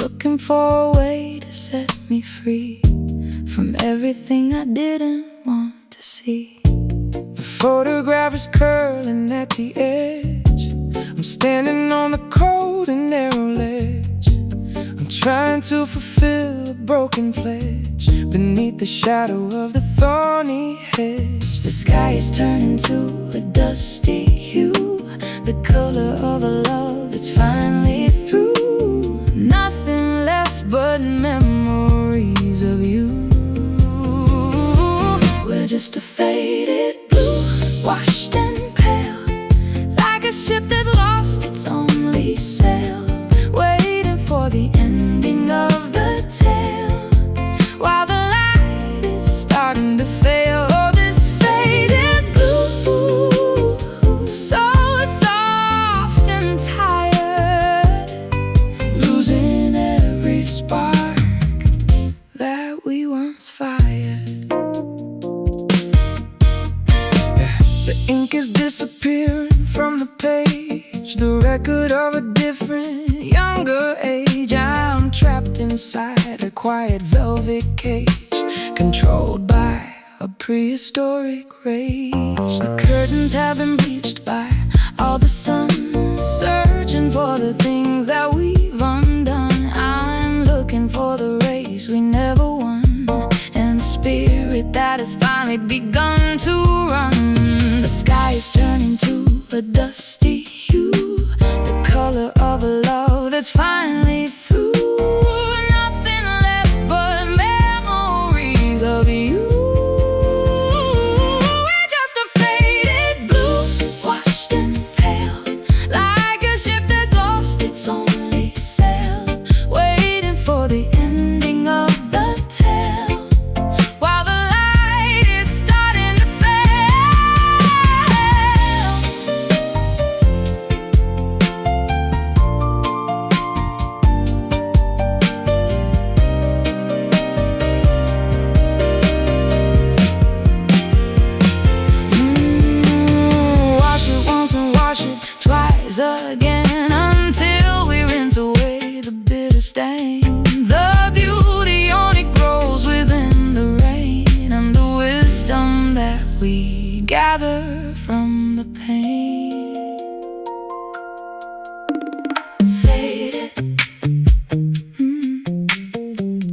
looking for a way to set me free from everything I didn't want to see. The photograph is curling at the edge. I'm standing on the cold and narrow ledge. I'm trying to fulfill a broken pledge beneath the shadow of the thorny hedge. The sky is turning to a dusty hue, the color of a love that's finally through. Nothing left but memories of you. We're just a faded blue, washed and pale, like a ship that's lost its only sail, waiting for the ending of the tale, while the light is starting to fail. Oh, this faded blue, so soft and tired, losing every spark that we once fired. The ink is disappearing from the page, the record of a different, younger age. I'm trapped inside a quiet velvet cage, controlled by a prehistoric rage. The curtains have been bleached by all the sun, searching for the things that we've undone. I'm looking for the race we never won, and the spirit that has finally begun to run. The sky is turning to a dusty hue, the color of a love that's finally through. Nothing left but memories of you. We're just a faded blue, washed and pale, like a ship that's lost its only sail, waiting for the ending of the tale, while the light is starting to again, until we rinse away the bitter stain. The beauty only grows within the rain, and the wisdom that we gather from the pain. Faded,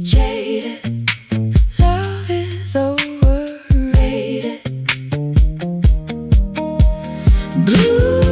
jaded, love is overrated. Blue,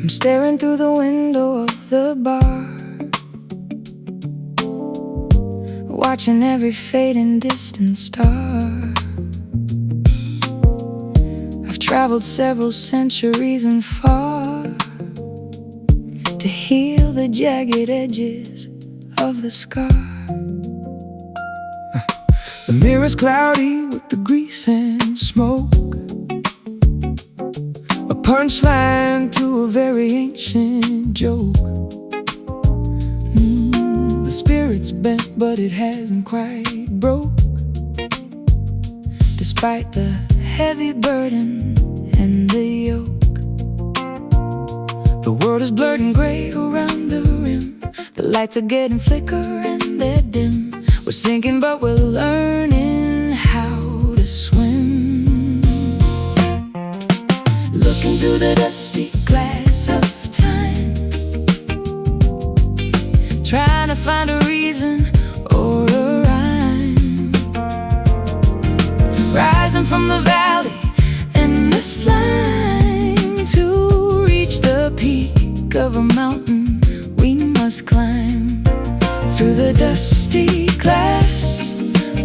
I'm staring through the window of the bar, watching every fading distant star. I've traveled several centuries and far to heal the jagged edges of the scar. The mirror's cloudy with the grease and smoke, a punchline to a very ancient joke. The spirit's bent, but it hasn't quite broke, despite the heavy burden and The world is blurred and gray around the rim. The lights are getting flicker and they're dim. We're sinking but we're learning how to swim. Looking through the dusty glass of time, trying to find a reason or a rhyme. Rising from the valley and the slime, to reach the peak of a mountain we must climb. Through the dusty glass,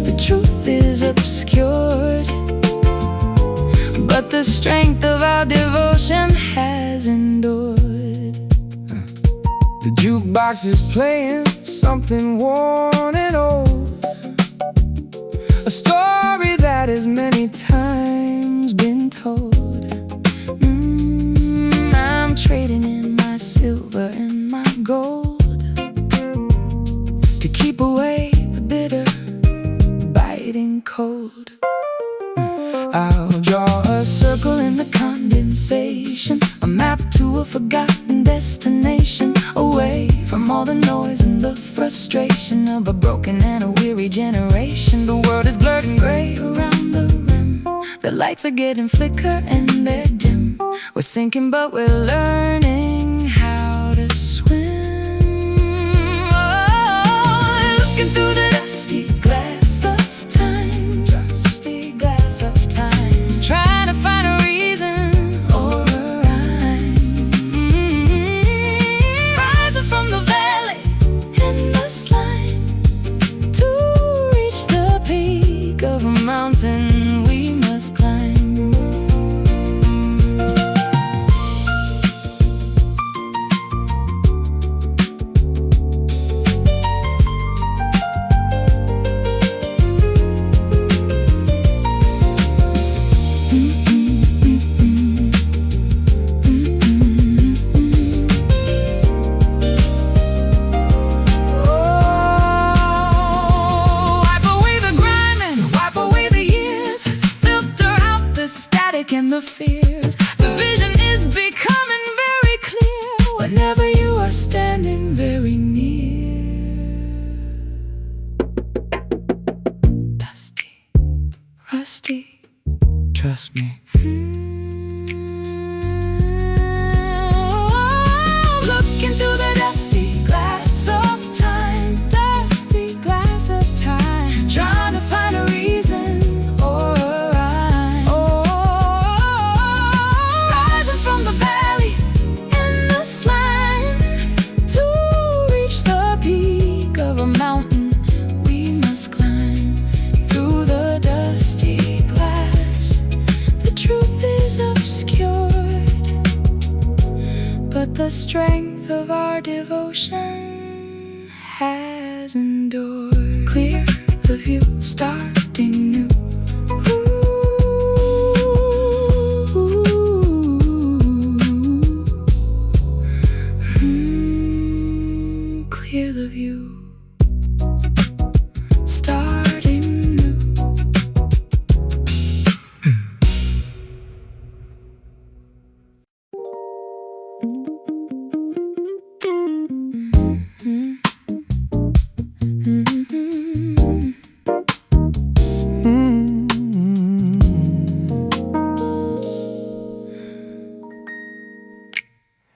the truth is obscured, but the strength of our devotion has endured. The jukebox is playing something worn and old, a story that has many times been told. I'm trading in my silver and my gold to keep away the bitter, biting cold. I'll draw a circle in the condensation, a map to a forgotten destination, away from all the noise and the frustration of a broken and a weary generation. The world is blurred and gray around the rim. The lights are getting flicker and they're dim. We're sinking but we're learning how to swim. Oh, looking through the dusty glass of time, dusty glass of time, trying to find a reason or a rhyme. Rising from the valley and the slime, to reach the peak of a mountain we must climb. And the fears, the vision is becoming very clear whenever you are standing very near. Dusty, rusty, trust me. Looking through the dusty glass of time, dusty glass of time, trying to find a reason or a rhyme. Rising from the valley and the slime, to reach the peak of a mountain we must climb. Through the dusty glass, the truth is obscured, but the strength of our devotion has endured. Clear the view, starting new. Clear the view, starting new.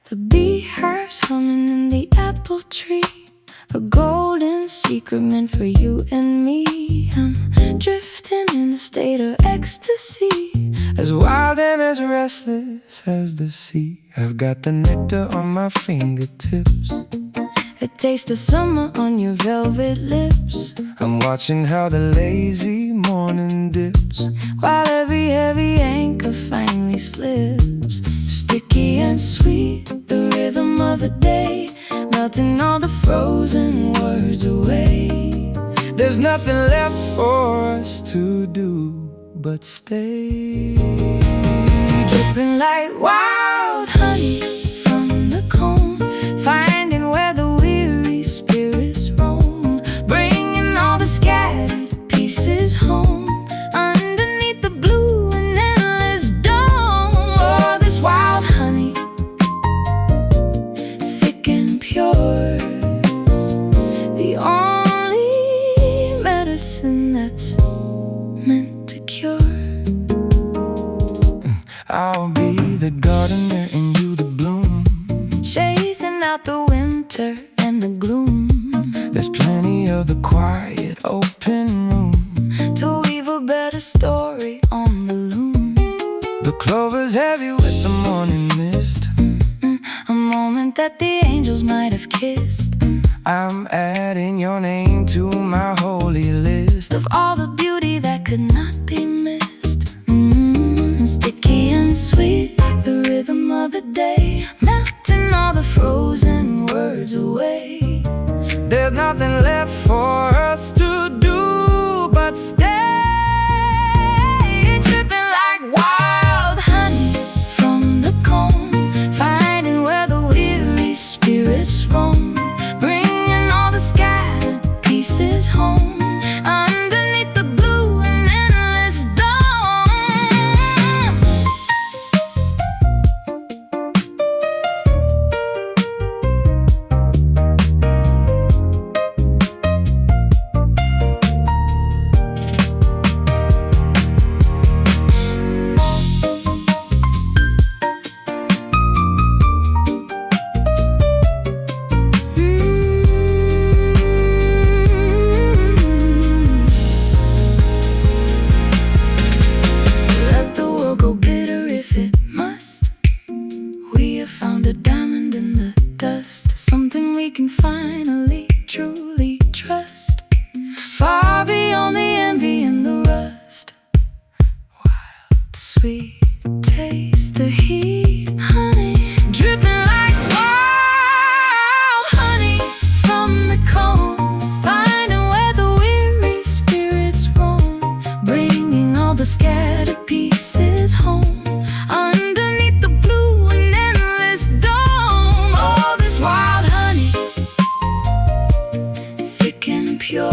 The beehives humming in the apple tree, a golden secret meant for you and me. I'm drifting in a state of ecstasy, as wild and as restless as the sea. I've got the nectar on my fingertips, a taste of summer on your velvet lips. I'm watching how the lazy morning dips, while every heavy anchor finally slips. Sticky and sweet, the rhythm of the day, melting all the frozen words away. There's nothing left for us to do but stay, dripping like wild honey from the comb, finding where the weary spirits roam, bringing all the scattered pieces home, underneath the blue and endless dome. Oh, this wild honey be the gardener and you the bloom, chasing out the winter and the gloom. There's plenty of the quiet open room to weave a better story on the loom. The clover's heavy with the morning mist, a moment that the angels might have kissed. I'm adding your name to my holy list of all the beauty that could not be missed. Sticky and sweet, the rhythm of the day, melting all the frozen words away. There's nothing left for us to do but stay, dripping like wild honey from the comb, finding where the weary spirits roam, bringing all the scattered pieces home underneath the blue and endless dawn. Something we can finally truly trust, far beyond the envy and the rust. Wild, sweet taste, the heat, honey, dripping like wild honey from the comb, finding where the weary spirits roam, bringing all the scattered pieces home underneath the blue and endless dome. Oh, this wild honey, thick and pure,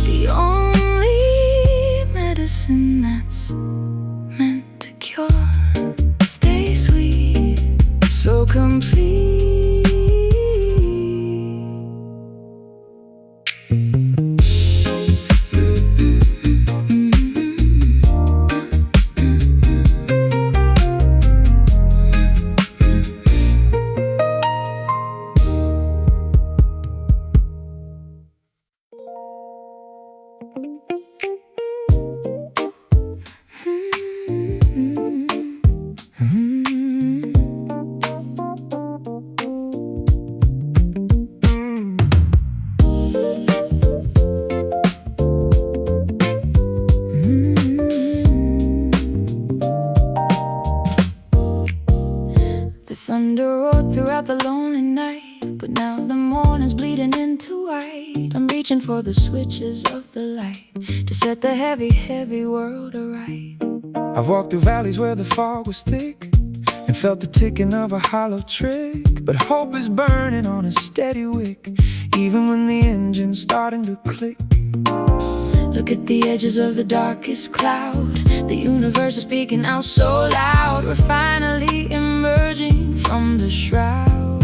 the only medicine that's meant to cure. Stay sweet, so complete. Thunder roared throughout the lonely night, but now the morning's bleeding into white. I'm reaching for the switches of the light to set the heavy, heavy world aright. I've walked through valleys where the fog was thick and felt the ticking of a hollow trick, but hope is burning on a steady wick, even when the engine's starting to click. Look at the edges of the darkest cloud, the universe is speaking out so loud. We're finally emerging from the shroud,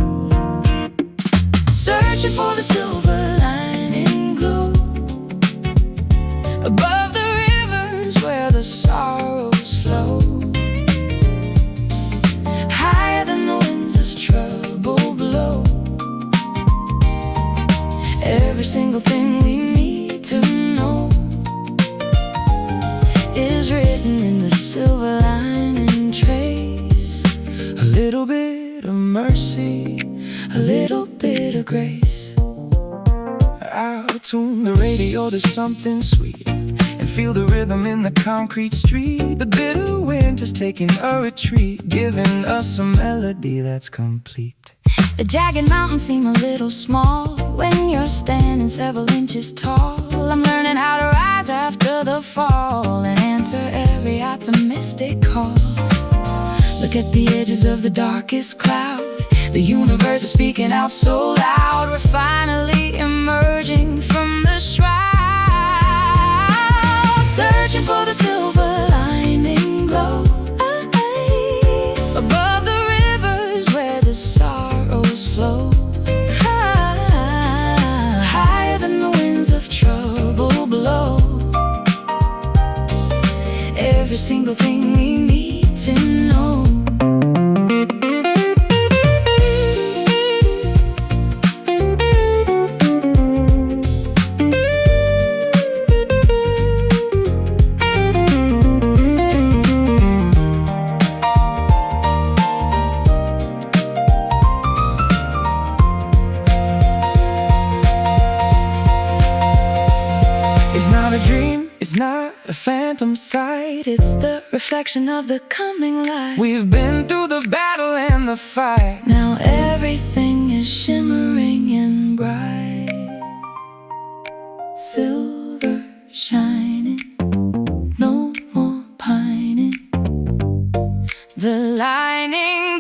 searching for the silver lining glow above the rivers where the sorrows flow, higher than the winds of trouble blow. Every single thing we need to know is written in the silver lining trace. A little bit of mercy, a little bit of grace. I'll tune the radio to something sweet and feel the rhythm in the concrete street. The bitter wind is taking a retreat, giving us a melody that's complete. The jagged mountains seem a little small when you're standing several inches tall. I'm learning how to rise after the fall and answer every optimistic call. Look at the edges of the darkest cloud, the universe is speaking out so loud. We're finally emerging from the shroud, searching for the silver lining glow above the rivers where the sorrows flow, higher than the winds of trouble blow. Every single thing we need phantom sight. It's the reflection of the coming light. We've been through the battle and the fight. Now everything is shimmering and bright, silver shining, no more pining. The lining,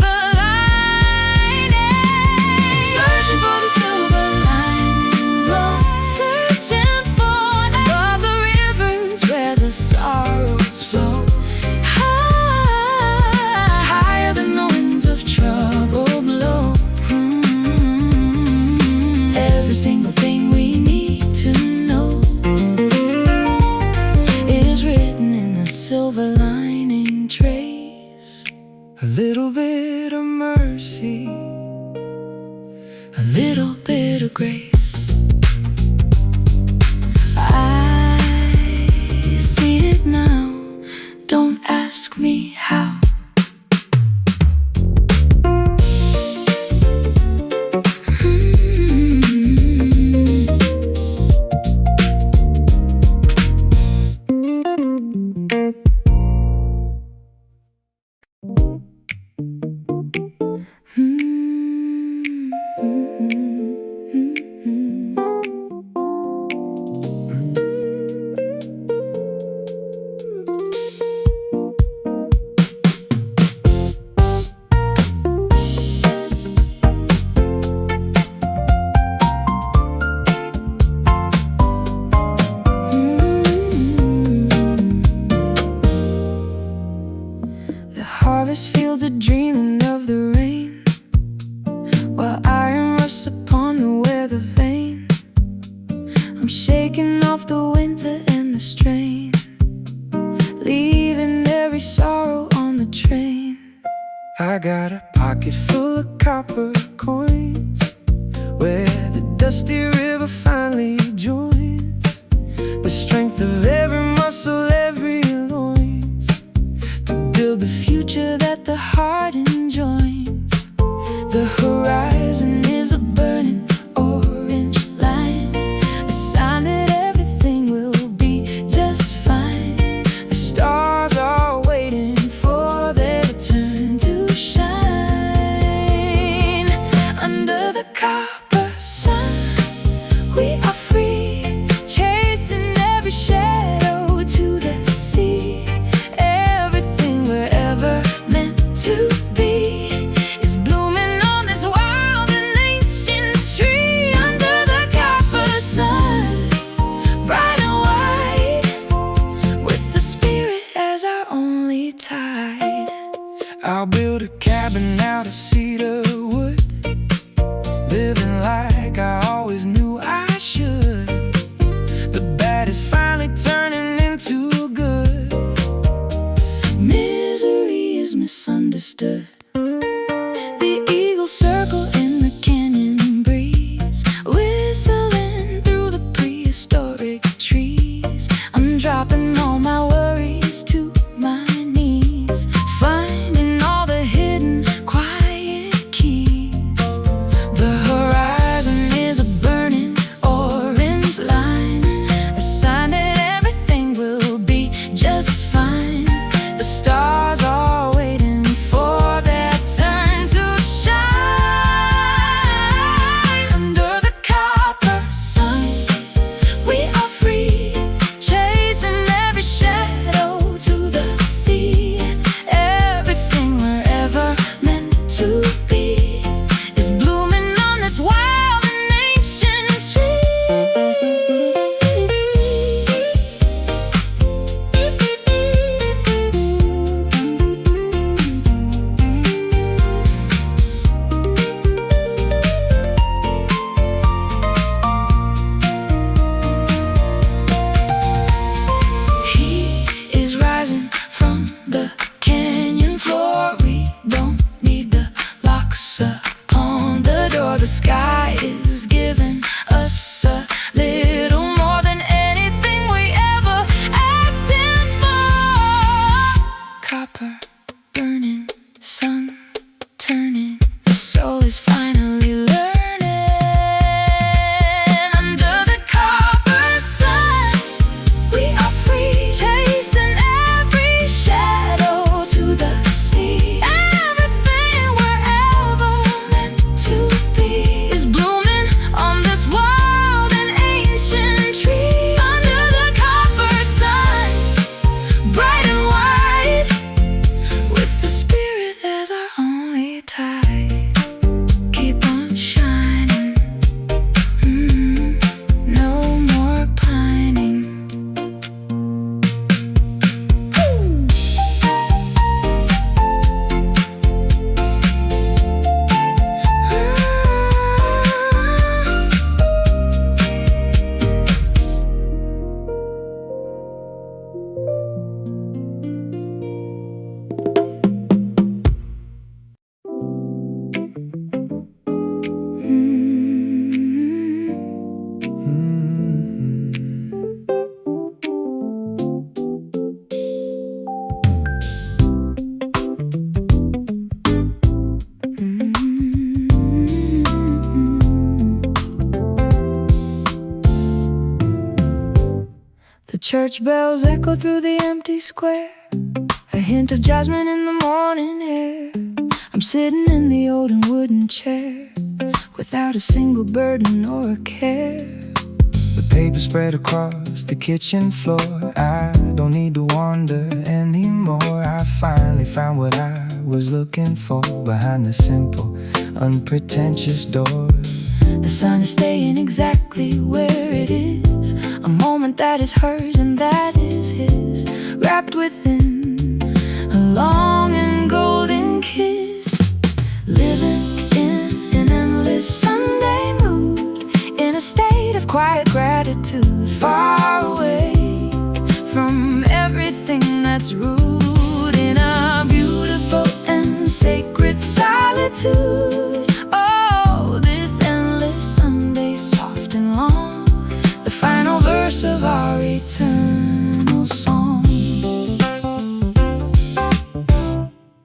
searching for the silver lining, searching for above the rivers where the sorrows flow, higher than the winds of trouble blow. Every single thing we need to know is written in the silver lining trace. A little bit of mercy, A little bit of grace. I see it now, don't ask me how. Harvest fields are dreaming of the rain, while iron rusts upon the weather vane. I'm shaking off the winter and the strain, leaving every sorrow on the train. I got a pocket full of copper coins, where the dusty river finally joins. The strength of every muscle, every loins, to build the future that the heart enjoins. The horizon is a burning orange line, a sign that everything will be just fine. The stars are waiting for their turn to shine. Under the copper sun, we are free, chasing every shadow to the sea. Everything we're ever meant to be is blooming on this wild and ancient tree. Under the copper sun, bright and white, with the spirit as our only tide. I'll build a cabin out of cedar wood, living like I always knew I should. The bad is finally turning into good. Misery is misunderstood. The eagles circle in the canyon breeze, whistling through the prehistoric trees. I'm dropping all my worries to my knees, finding all the hidden quiet keys. The horizon is a burning orange line, a sign that everything will be just fine. The stars are waiting for their turn to shine. Under the copper sun, we are free, chasing every shadow to the sea. Everything we're ever meant to be is blooming on this wild and ancient tree. Heat is rising from the canyon floor. We don't need the locks upon the door. The sky is giving us a little more than anything we ever asked him for. Copper burning, sun turning, the soul is finally learning. Under the copper sun, we are free, chasing church bells echo through the empty square, a hint of jasmine in the morning air. I'm sitting in the old and wooden chair, without a single burden or a care. The paper spread across the kitchen floor. I don't need to wander anymore. I finally found what I was looking for behind the simple, unpretentious door. The sun is staying exactly where it is, a moment that is hers and that is his, wrapped within a long and golden kiss. Living in an endless Sunday mood, in a state of quiet gratitude, far away from everything that's rude, in a beautiful and sacred solitude. Oh, this endless Sunday, soft and long, the final verse of our eternal song.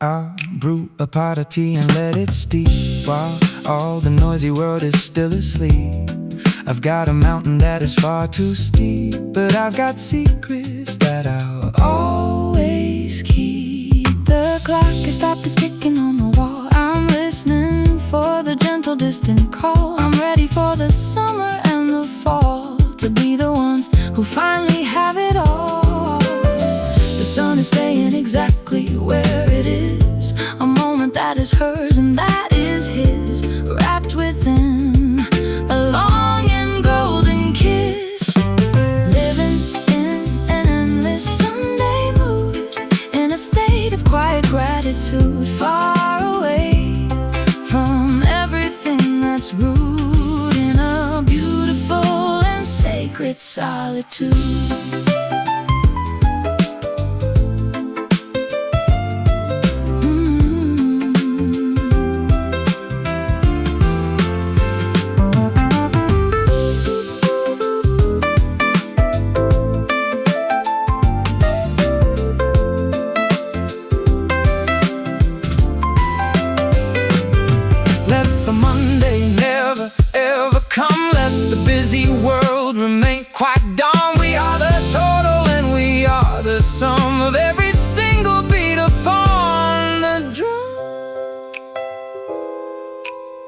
I'll brew a pot of tea and let it steep while all the noisy world is still asleep. I've got a mountain that is far too steep, but I've got secrets that I'll always keep. The clock has stopped its ticking on the wall. I'm listening for the gentle distant call. I'm ready for the summer and the fall, to be the ones who finally have it all. The sun is staying exactly where it is, a moment that is hers and that is his, wrapped within a long and golden kiss. Living in an endless Sunday mood, in a state of quiet gratitude, far away from everything that's rude, in a beautiful and sacred solitude. Sum of every single beat upon the drum.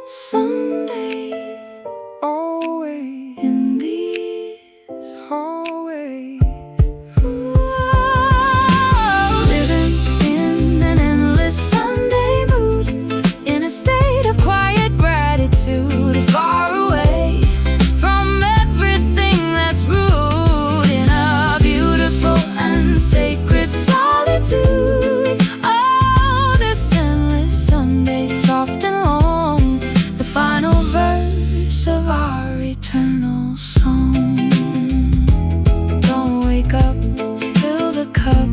Sunday, always in these hallways. Living in an endless Sunday mood, in a state of quiet gratitude, far away from everything that's rude, in a beautiful and sacred solitude. Oh, this endless Sunday, soft and long, the final verse of our eternal song. Don't wake up, fill the cup.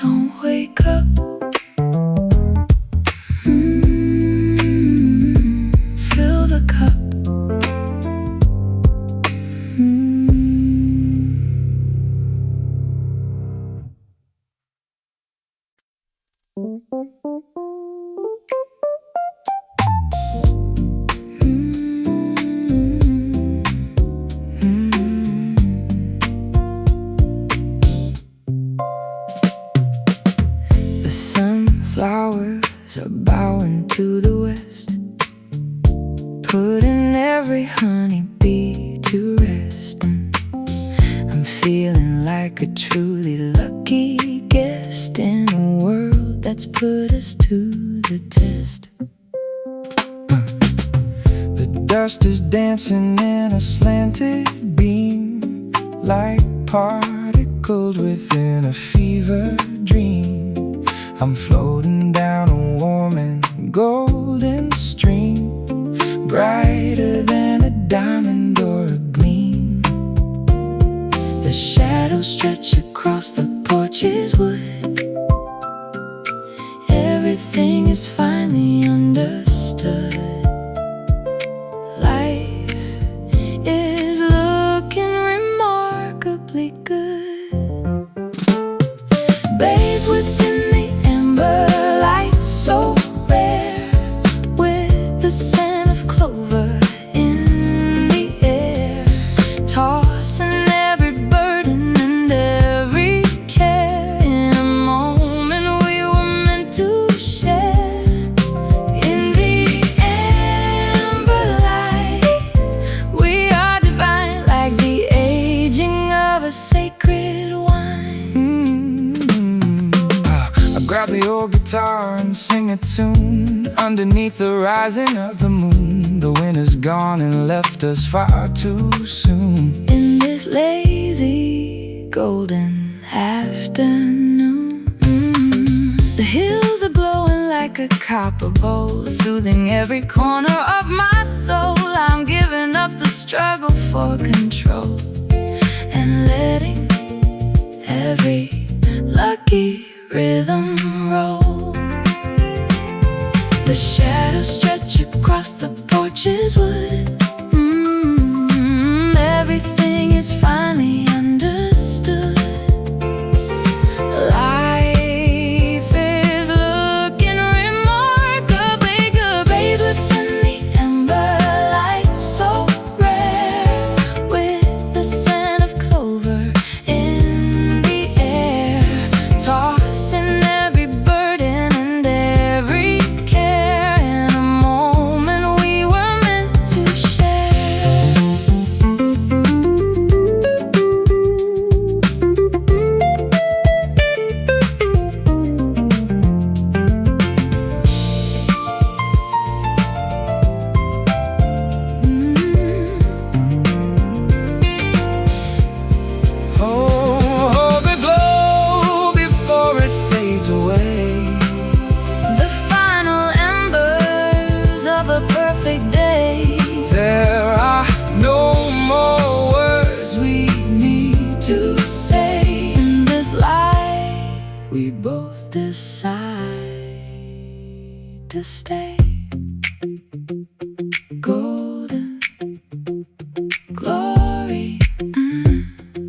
Don't wake up. Fill the cup. The sunflowers are bowing to the west, putting every honeybee to rest. I'm feeling like a truly lucky guest in a world that's put us to the test. The dust is dancing in a slanted beam, like particles within a fever dream. I'm floating down a warm and golden stream, brighter than a diamond or a gleam. The shadows stretch across the porch's wood. Everything is finally understood. Life is looking remarkably good, bathed within the amber light, so rare, with sing a tune underneath the rising of the moon. The winter's gone and left us far too soon. In this lazy golden afternoon, the hills are glowing like a copper bowl, soothing every corner of my soul. I'm giving up the struggle for control and letting every lucky rhythm roll. The shadows stretch across the porch's wood. Everything is finally understood. Life is looking remarkably good, bathed within the ember light so rare, with the scent of clover in the air, tossing every burden and every care in a moment we were meant to share. Oh, the glow before it fades away. The final embers of a perfect day. There are no more words we need to say. In this life, we both decide to stay. Golden glory,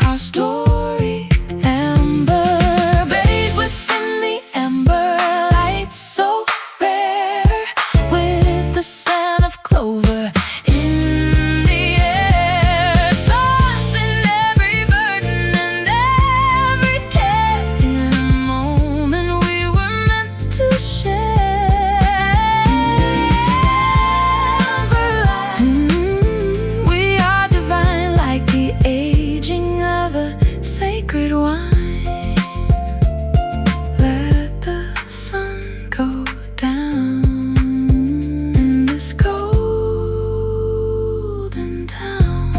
our story. Ember, bathed within the ember light so rare, with the scent of clover in the air, tossing every burden and every care in a moment we were meant to share. We are divine like the aging of a sacred wine. Let the sun go down in this golden town.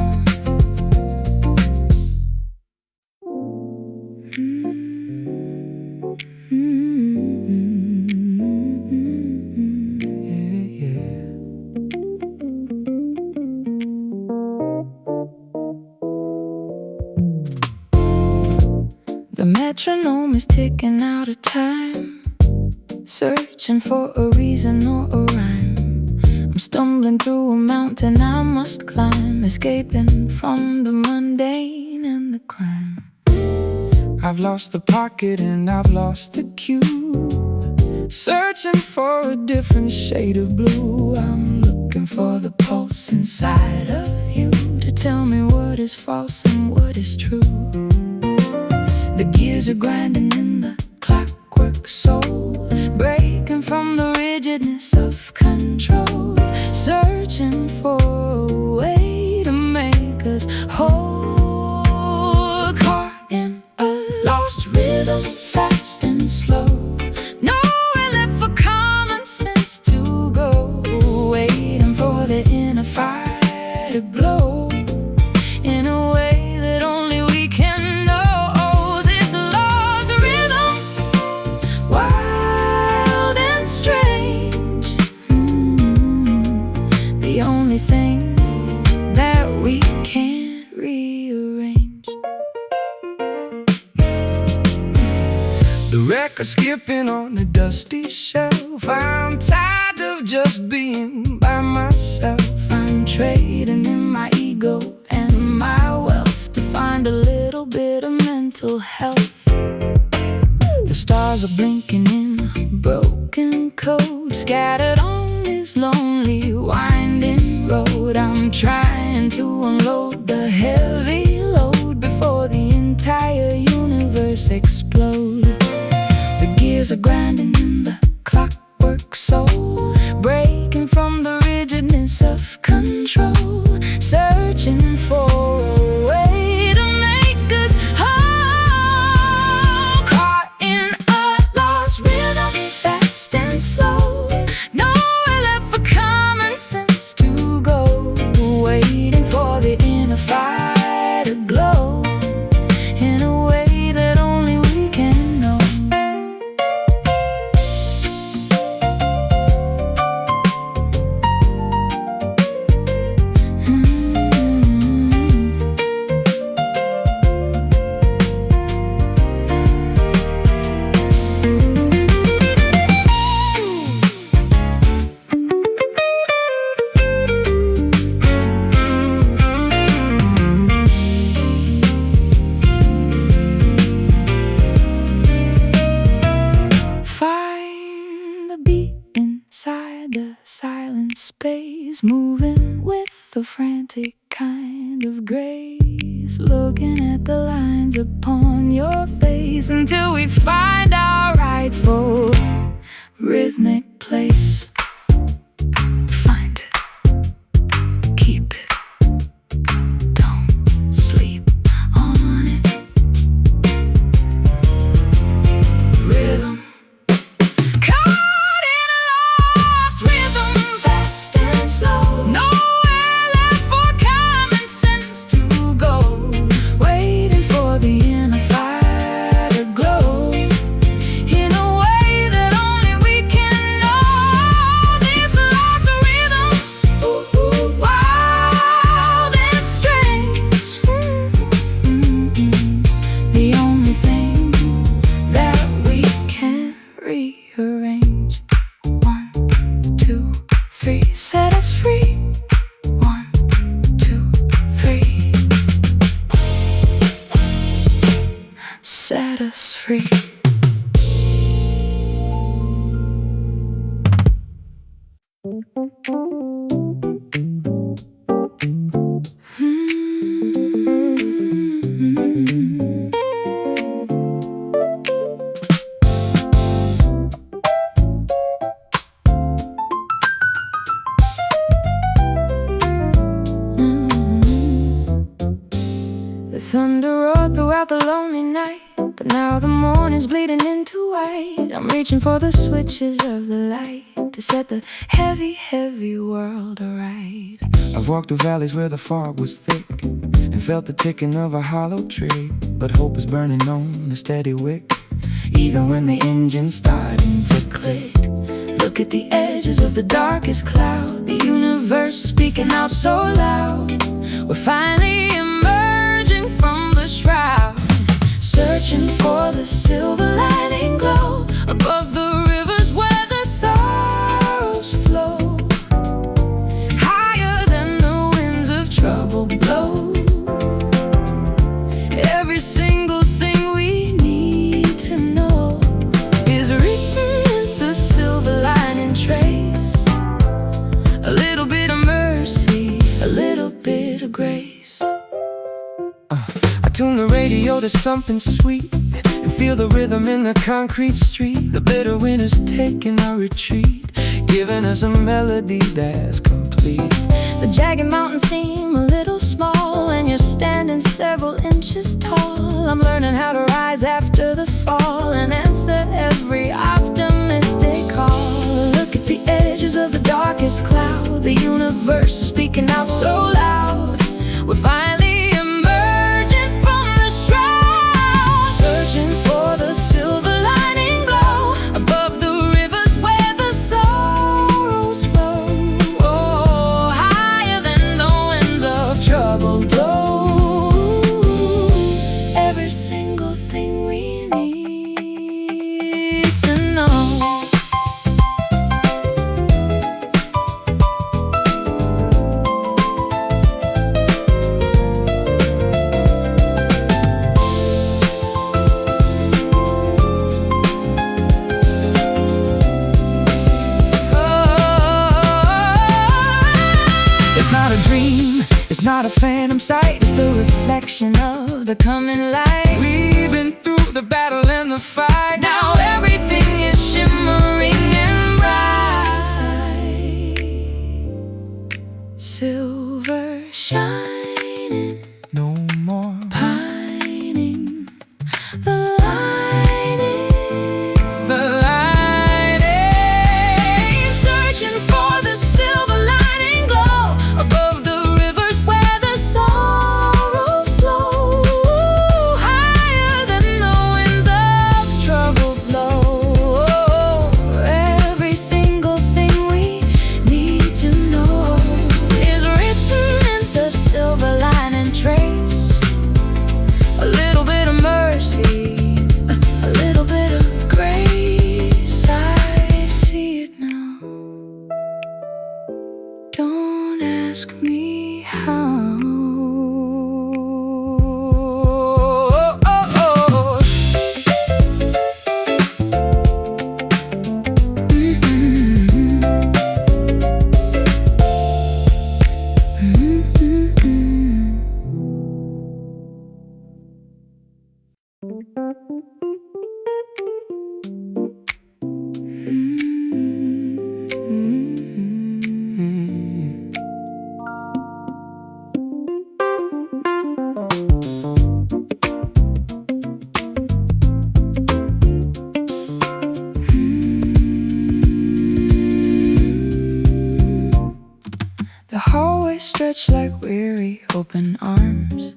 The metronome is ticking out of time, searching for a reason or a rhyme. I'm stumbling through a mountain I must climb, escaping from the mundane and the crime. I've lost the pocket and I've lost the cue, searching for a different shade of blue. I'm Looking for the pulse inside of you to tell me what is false and what is true. The gears are grinding in the clockwork soul, breaking from the rigidness of control, searching for a way to make us whole, caught in a lost rhythm, fast and slow. Nowhere left for common sense to go, waiting for the inner fire to glow in a way that only we can know. This lost rhythm, wild and strange, the only thing that we can't rearrange. The record skipping on the dusty shelf. I'm tired of just being by myself. I'm trading in my ego and my wealth to find a little bit of mental health. The stars are blinking in broken code, scattered on this lonely winding road. I'm trying to unload the heavy load before the entire universe explodes. The gears are grinding in the clockwork soul, breaking from the rigidness of control, searching a frantic kind of grace, looking at the lines upon your face until we find our rightful rhythmic place. Find it, keep it, don't sleep on it. Rhythm, caught in a lost rhythm, fast and slow. Nowhere left for common sense to go, waiting for the inner fire to glow in a way that only we can know. This lost rhythm, ooh, wild and strange. The only thing that we can rearrange. 1, 2, 3, set us free. 1, 2, 3, set us free. The thunder roared throughout the lonely night, but now the morning's bleeding into white. I'm reaching for the switches of the light to set the heavy, heavy world aright. I've walked through valleys where the fog was thick and felt the ticking of a hollow tree, but hope is burning on a steady wick, even when the engine's starting to click. Look at the edges of the darkest cloud, the universe speaking out so loud. We're finally emerging from the shroud, searching for the silver lining glow above the rivers where the sorrows flow, higher than the winds of trouble blow. Every single thing we need to know is written in the silver lining trace. A little bit of mercy, a little bit of grace. I tune the radio to something sweet and feel the rhythm in the concrete street. The bitter winter's taking a retreat, giving us a melody that's complete. The jagged mountains seem a little small, and you're standing several inches tall. I'm learning how to rise after the fall and answer every optimistic call. Look at the edges of the darkest cloud, the universe is speaking out so loud. We're finally emerging from the shroud, searching for the silver lining glow above the rivers where the sorrows flow. Oh, higher than the winds of trouble blow. Every single thing we need to know. It's not a dream, it's not a phantom sight, It's the reflection of the coming light. we've been through the battle and the fight. Now everything is shimmering and bright, silver shining, No more pining, the lining, the lighting, searching for the silver lining glow above the rivers where the sorrows flow, higher than the winds of trouble blow. Every single thing we need to know is written in the silver lining trace. stretch like weary open arms,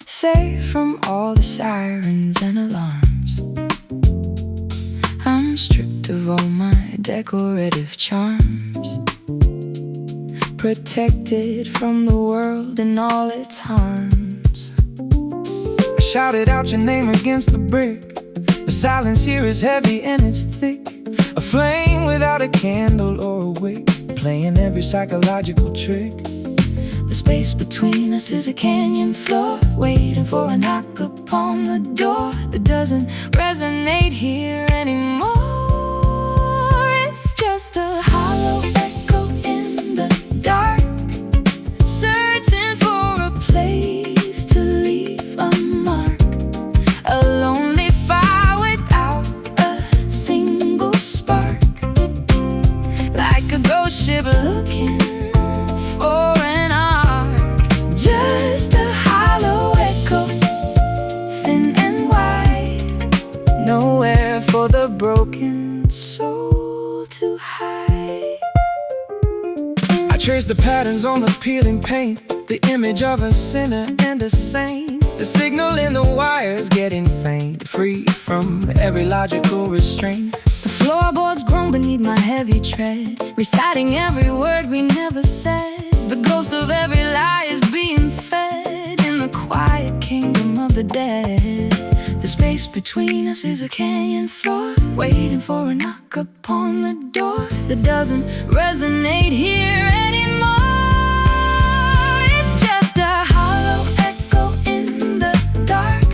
safe from all the sirens and alarms. I'm stripped of all my decorative charms, protected from the world and all its harms. I shouted out your name against the brick. The silence here is heavy and it's thick. A flame without a candle or a wick, playing every psychological trick. The space between us is a canyon floor, waiting for a knock upon the door that doesn't resonate here anymore. It's just a hollow echo in the dark, searching for a place to leave a mark. A lonely fire without a single spark, like a ghost ship looking for an arc. Just a hollow echo, thin and wide, nowhere for the broken soul to hide. I trace the patterns on the peeling paint, the image of a sinner and a saint. The signal in the wires getting faint, free from every logical restraint. The floorboards groan beneath my heavy tread, reciting every word we never said. The ghost of every lie is being fed in the quiet kingdom of the dead. The space between us is a canyon floor, waiting for a knock upon the door that doesn't resonate here anymore. It's just a hollow echo in the dark,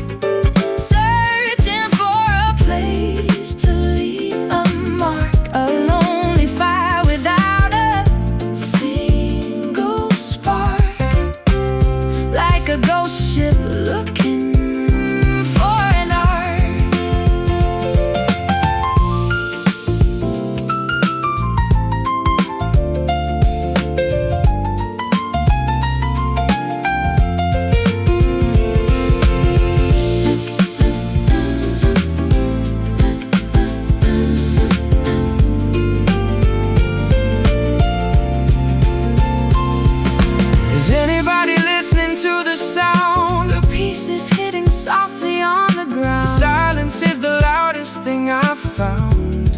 searching for a place to leave a mark. A lonely fire without a single spark, like a ghost ship looking for an arc. Is anybody listening to the sound? The pieces hitting softly on the ground. Silence is the loudest thing I've found.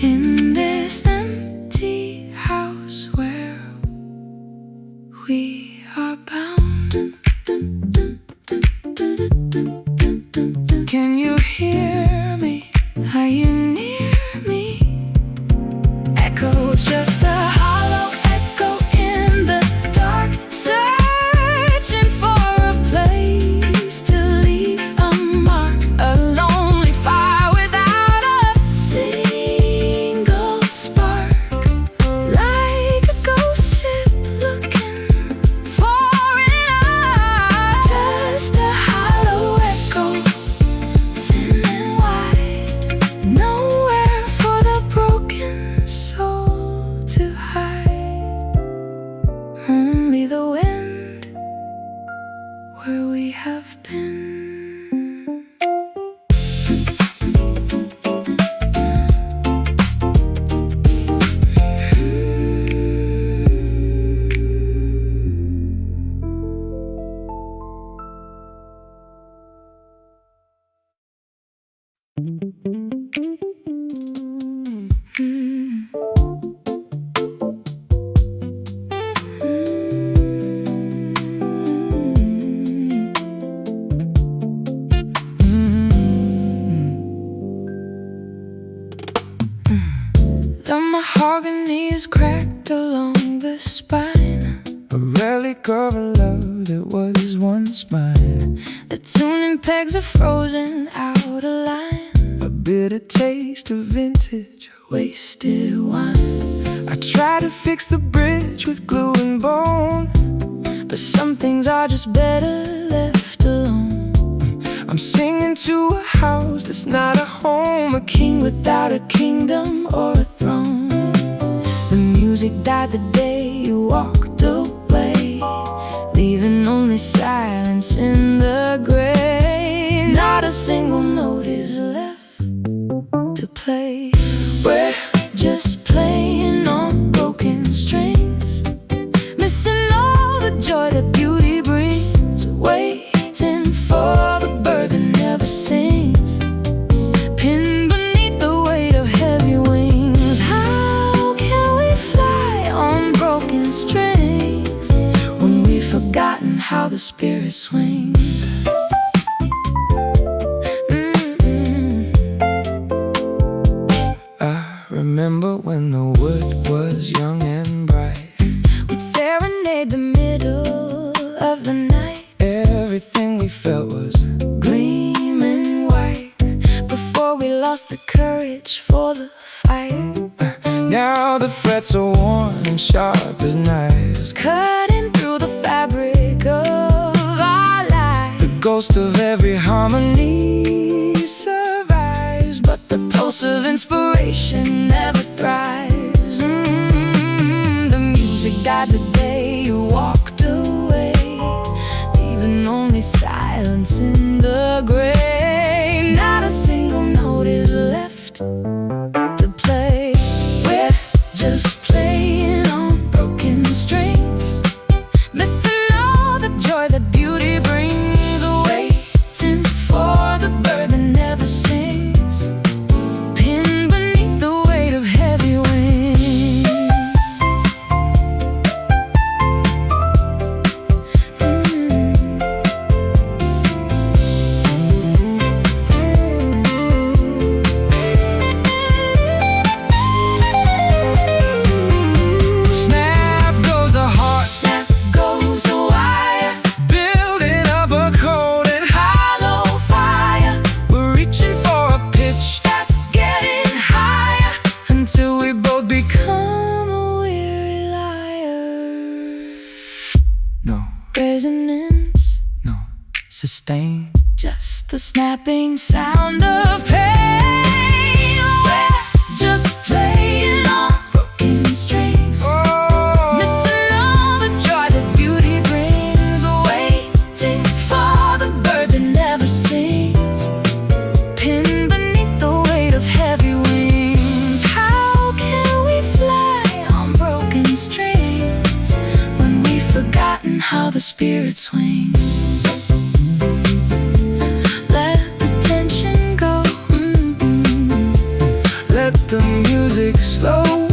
In this empty house where we are bound. Can you hear me? Are you near me? Echo, just a hollow echo in the dark, searching for a place to leave a mark. A lonely fire without a single spark, like a ghost ship looking for an arc. Just a hollow echo, thin and wide, nowhere for the broken soul to hide. Only the wind where we have been. The mahogany is cracked along the spine, A relic of a love that was once mine. the tuning pegs are frozen out of line. A bitter taste of vintage wasted wine. I try to fix the bridge with glue and bone, But some things are just better left alone. I'm singing to a house that's not a home, a King without a kingdom or a throne. The music died the day you walked away, leaving only silence in the grave. Not a single note is left to play. We're just playing on broken strings, joy that beauty brings, waiting for the bird that never sings, pinned beneath the weight of heavy wings. How can we fly on broken strings when we've forgotten how the spirit swings? Remember when the wood was young and bright, we'd serenade the middle of the night. everything we felt was Gleaming white before we lost the courage for the fight. now the frets are worn and sharp as knives, Cutting through the fabric of our lives. the ghost of every harmony survives, but The pulse of inspiration never thrives. The music died the day you walked away, leaving only silence in the grave. Not a single note is left to play. We're just playing on broken strings, missing all the joy that beauty brings, waiting for the bird that never sings, pinned beneath the weight of heavy wings. snap goes the heart, Snap goes the wire, building up a cold and hollow fire. we're reaching for a pitch That's getting higher until we both become a weary liar. no, Resonance, no, sustain. just the snapping sound of pain. We're just playing on broken strings, missing all the joy that beauty brings, waiting for the bird that never sings, pinned beneath the weight of heavy wings. How can we fly on broken strings when we've forgotten how the spirit swings? Let the tension go. Let the music slow